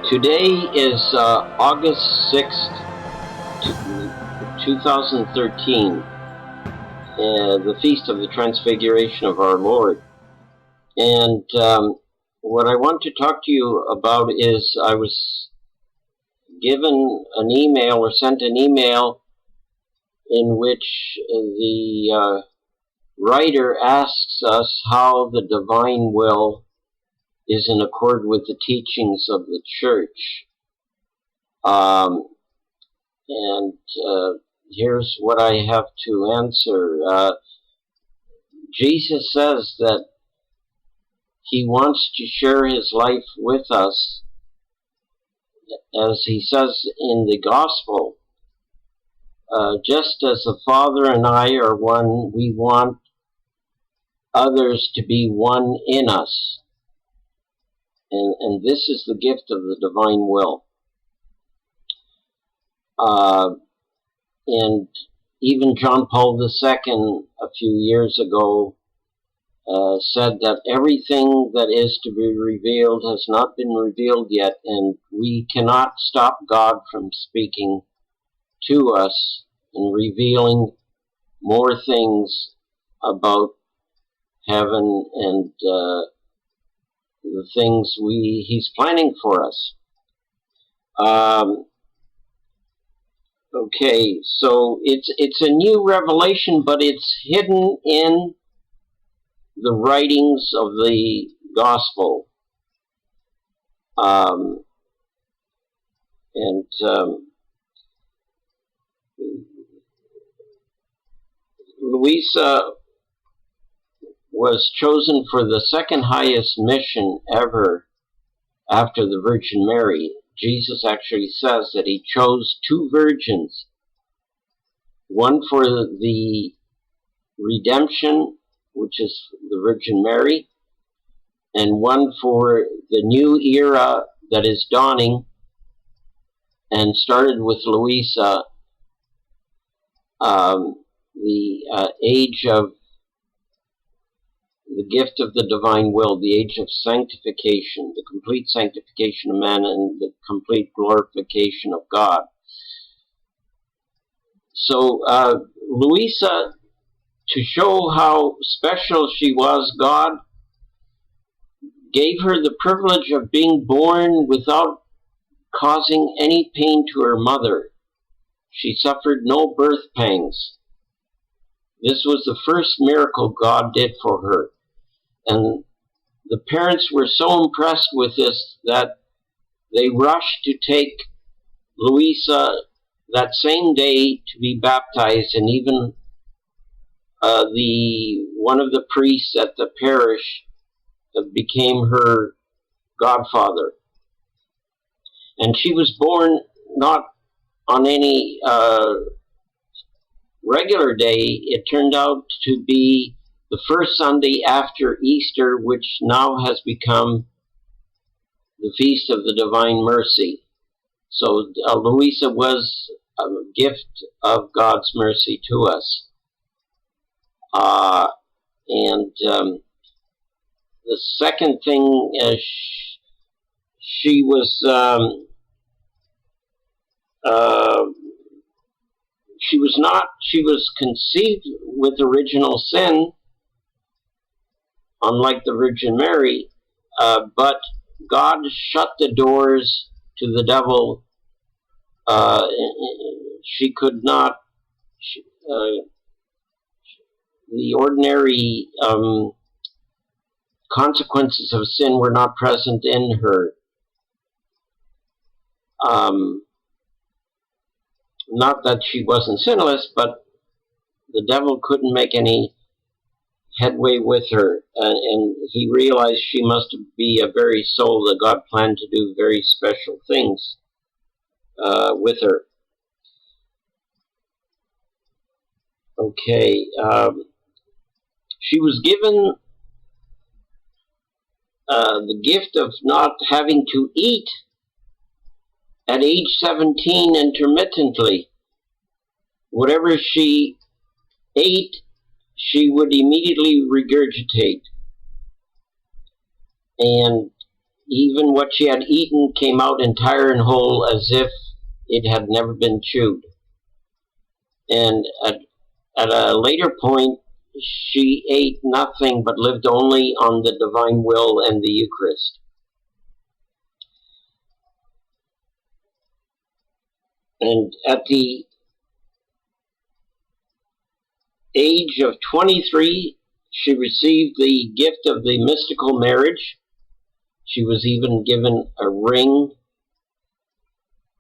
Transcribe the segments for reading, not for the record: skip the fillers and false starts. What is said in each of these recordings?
Today is August 6th, 2013, the Feast of the Transfiguration of our Lord. And what I want to talk to you about is I was given an email or sent an email in which the writer asks us how the divine will is in accord with the teachings of the church. Here's what I have to answer. Jesus says that he wants to share his life with us, as he says in the gospel. Just as the Father and I are one, we want others to be one in us. And this is the gift of the divine will. And even John Paul II, a few years ago, said that everything that is to be revealed has not been revealed yet, and we cannot stop God from speaking to us and revealing more things about heaven and the things he's planning for us. Okay, so it's a new revelation, but it's hidden in the writings of the gospel. Luisa was chosen for the second highest mission ever after the Virgin Mary. Jesus actually says that he chose two virgins, one for the redemption, which is the Virgin Mary, and one for the new era that is dawning, and started with Luisa, the age of the gift of the divine will, the age of sanctification, the complete sanctification of man and the complete glorification of God. So Luisa, to show how special she was, God gave her the privilege of being born without causing any pain to her mother. She suffered no birth pangs. This was the first miracle God did for her. And the parents were so impressed with this that they rushed to take Luisa that same day to be baptized, and even one of the priests at the parish became her godfather. And she was born not on any regular day. It turned out to be the first Sunday after Easter, which now has become the Feast of the Divine Mercy. So Luisa was a gift of God's mercy to us. The second thing, she was conceived with original sin, unlike the Virgin Mary, but God shut the doors to the devil. She could not, the ordinary consequences of sin were not present in her. Not that she wasn't sinless, but the devil couldn't make any headway with her, and he realized she must be a very soul that God planned to do very special things with her. Okay, she was given the gift of not having to eat at age 17 intermittently. Whatever she ate, she would immediately regurgitate. And even what she had eaten came out entire and whole as if it had never been chewed. And at a later point, she ate nothing but lived only on the divine will and the Eucharist. And at the age of 23, she received the gift of the mystical marriage. She was even given a ring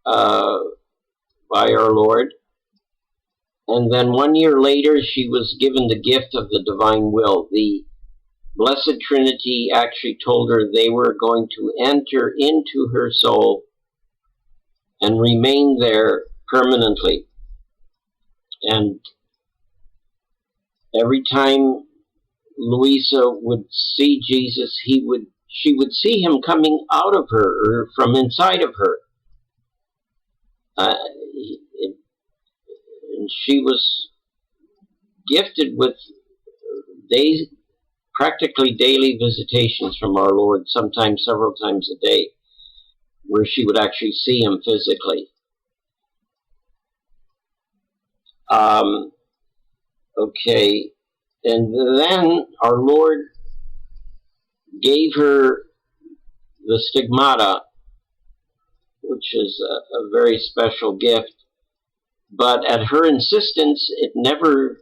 by our Lord. And then 1 year later, she was given the gift of the divine will. The Blessed Trinity actually told her they were going to enter into her soul and remain there permanently. And every time Luisa would see Jesus, she would see him coming out of her or from inside of her. And she was gifted with practically daily visitations from our Lord, sometimes several times a day, where she would actually see him physically. Okay, and then our Lord gave her the stigmata, which is a very special gift, but at her insistence, it never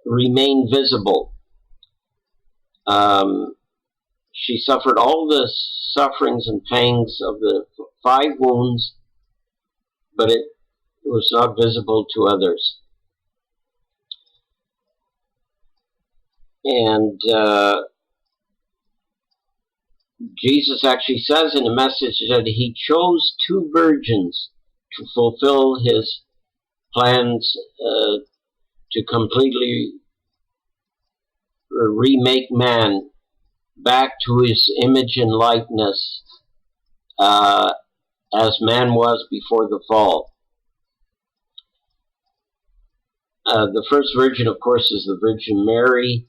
remained visible. She suffered all the sufferings and pangs of the 5 wounds, but it was not visible to others. And Jesus actually says in a message that he chose 2 virgins to fulfill his plans to completely remake man back to his image and likeness as man was before the fall. The first virgin, of course, is the Virgin Mary,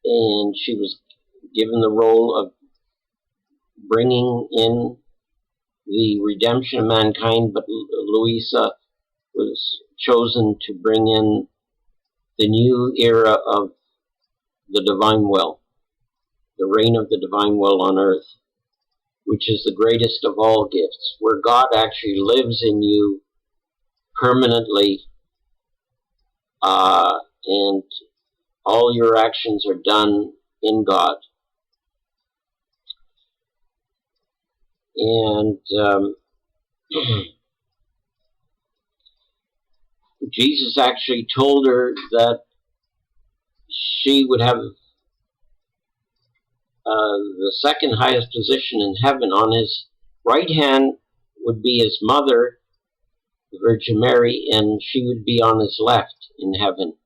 and she was given the role of bringing in the redemption of mankind, but Luisa was chosen to bring in the new era of the divine will, the reign of the divine will on earth, which is the greatest of all gifts, where God actually lives in you permanently, and all your actions are done in God. And Jesus actually told her that she would have the second highest position in heaven. On his right hand would be his mother, the Virgin Mary, and she would be on his left in heaven.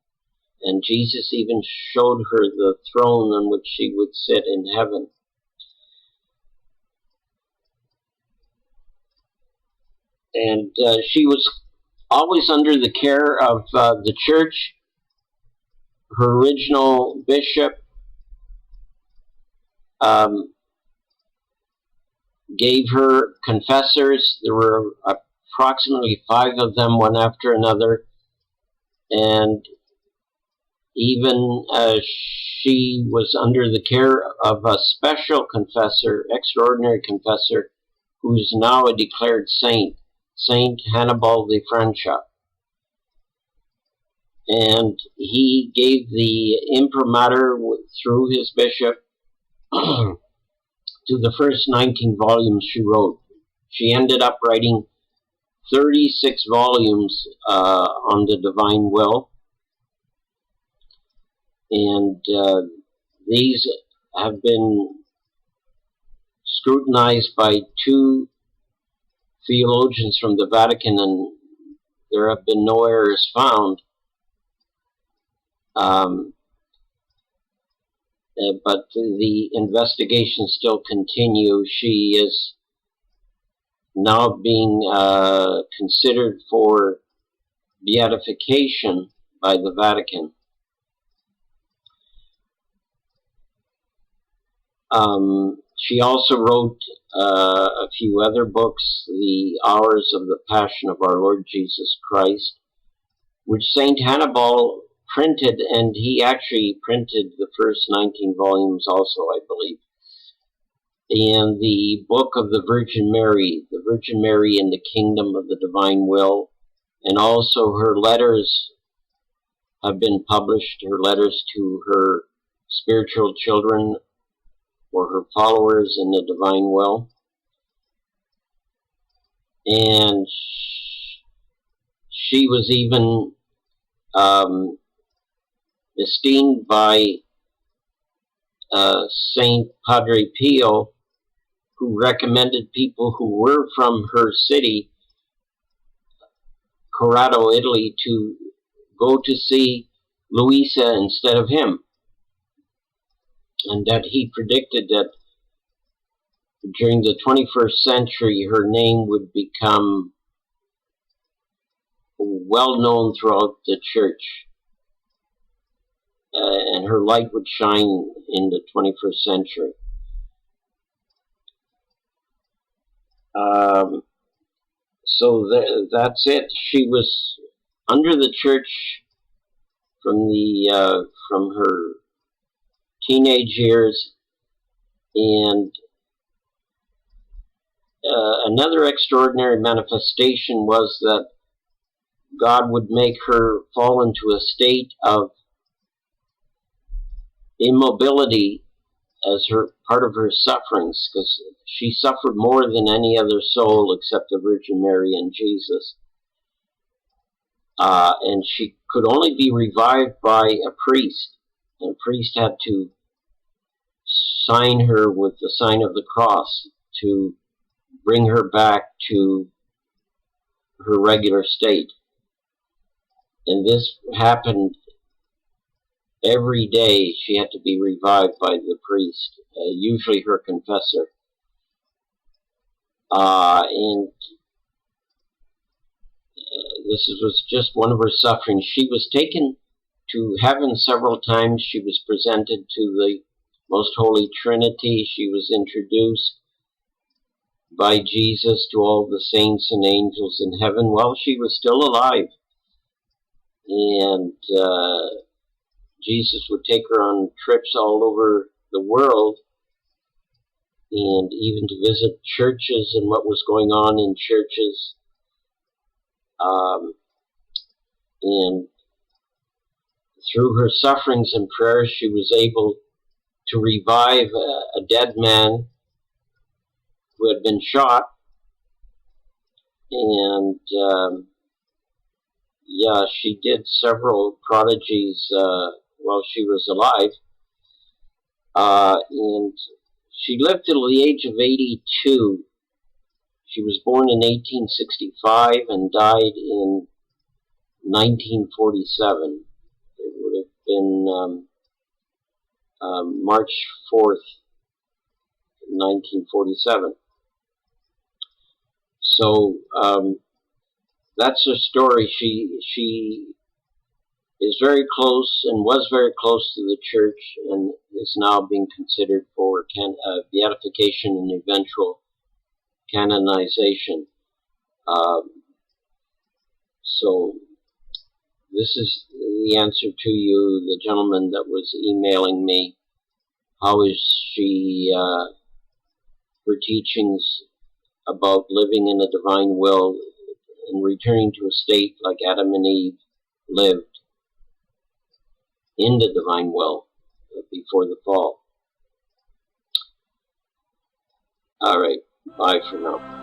And Jesus even showed her the throne on which she would sit in heaven. And she was always under the care of the church. Her original bishop gave her confessors. There were approximately 5 of them, one after another. And even she was under the care of a special confessor, extraordinary confessor, who is now a declared saint, Saint Hannibal de Francia. And he gave the imprimatur through his bishop to the first 19 volumes she wrote. She ended up writing 36 volumes on the divine will. And these have been scrutinized by 2 theologians from the Vatican, and there have been no errors found. But the investigations still continue. She is now being considered for beatification by the Vatican. She also wrote a few other books, The Hours of the Passion of Our Lord Jesus Christ, which St. Hannibal printed, and he actually printed the first 19 volumes also, I believe. And the book of the Virgin Mary in the Kingdom of the Divine Will, and also her letters have been published, her letters to her spiritual children or her followers in the Divine Will. And she was even esteemed by Saint Padre Pio, who recommended people who were from her city, Corrado, Italy, to go to see Luisa instead of him. And that he predicted that during the 21st century, her name would become well known throughout the church, and her light would shine in the 21st century. So that's it. She was under the church from her teenage years, and another extraordinary manifestation was that God would make her fall into a state of immobility as her part of her sufferings, because she suffered more than any other soul except the Virgin Mary and Jesus. And she could only be revived by a priest. And the priest had to sign her with the sign of the cross to bring her back to her regular state. And this happened every day. She had to be revived by the priest, usually her confessor. And this was just one of her sufferings. She was taken to heaven several times. She was presented to the Most Holy Trinity. She was introduced by Jesus to all the saints and angels in heaven while she was still alive. And Jesus would take her on trips all over the world, and even to visit churches and what was going on in churches. And through her sufferings and prayers, she was able to revive a dead man who had been shot. And yeah, she did several prodigies while she was alive. And she lived till the age of 82. She was born in 1865 and died in 1947. It would have been March 4th, 1947. So that's her story. She is very close and was very close to the church, and is now being considered for beatification and eventual canonization. So this is the answer to you, the gentleman that was emailing me. How is she, her teachings about living in the divine will and returning to a state like Adam and Eve lived in the divine will before the fall. All right, bye for now.